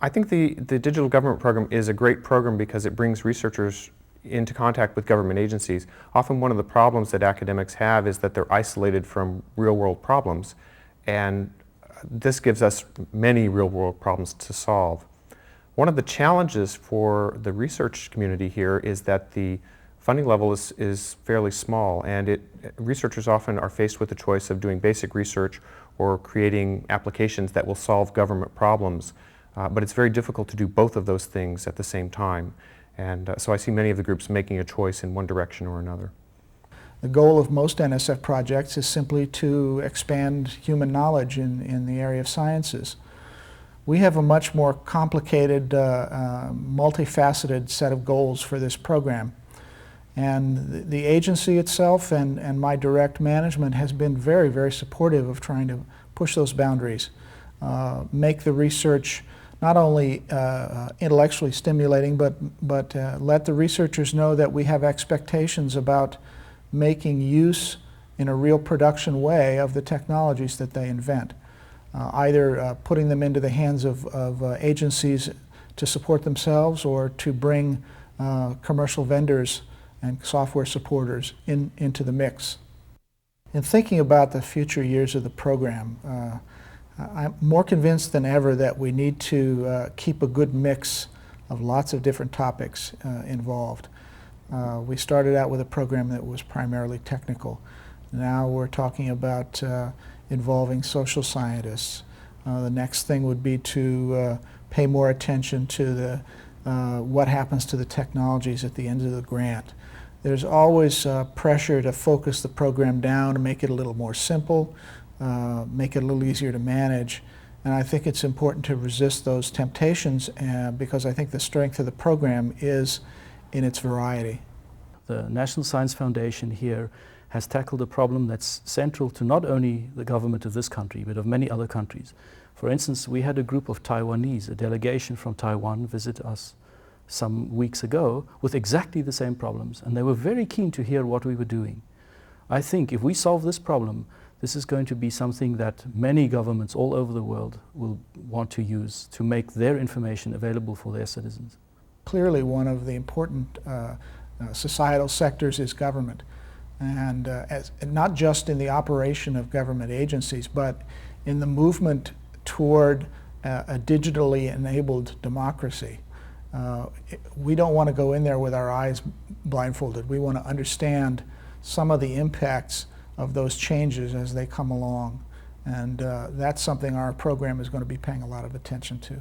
I think the Digital Government Program is a great program because it brings researchers into contact with government agencies. Often one of the problems that academics have is that they're isolated from real-world problems, and this gives us many real-world problems to solve. One of the challenges for the research community here is that the funding level is fairly small, and researchers often are faced with the choice of doing basic research or creating applications that will solve government problems. But it's very difficult to do both of those things at the same time. And so I see many of the groups making a choice in one direction or another. The goal of most NSF projects is simply to expand human knowledge in the area of sciences. We have a much more complicated, multifaceted set of goals for this program. And the agency itself and my direct management has been very, very supportive of trying to push those boundaries, make the research not only intellectually stimulating, but let the researchers know that we have expectations about making use in a real production way of the technologies that they invent, either putting them into the hands of agencies to support themselves or to bring commercial vendors and software supporters into the mix. In thinking about the future years of the program, I'm more convinced than ever that we need to keep a good mix of lots of different topics involved. We started out with a program that was primarily technical. Now we're talking about involving social scientists. The next thing would be to pay more attention to what happens to the technologies at the end of the grant. There's always pressure to focus the program down and make it a little more simple, make it a little easier to manage. And I think it's important to resist those temptations because I think the strength of the program is in its variety. The National Science Foundation here has tackled a problem that's central to not only the government of this country, but of many other countries. For instance, we had a group of Taiwanese, a delegation from Taiwan, visit us some weeks ago with exactly the same problems, and they were very keen to hear what we were doing. I think if we solve this problem, this is going to be something that many governments all over the world will want to use to make their information available for their citizens. Clearly, one of the important societal sectors is government, and not just in the operation of government agencies, but in the movement toward a digitally enabled democracy. We don't want to go in there with our eyes blindfolded. We want to understand some of the impacts of those changes as they come along, and that's something our program is going to be paying a lot of attention to.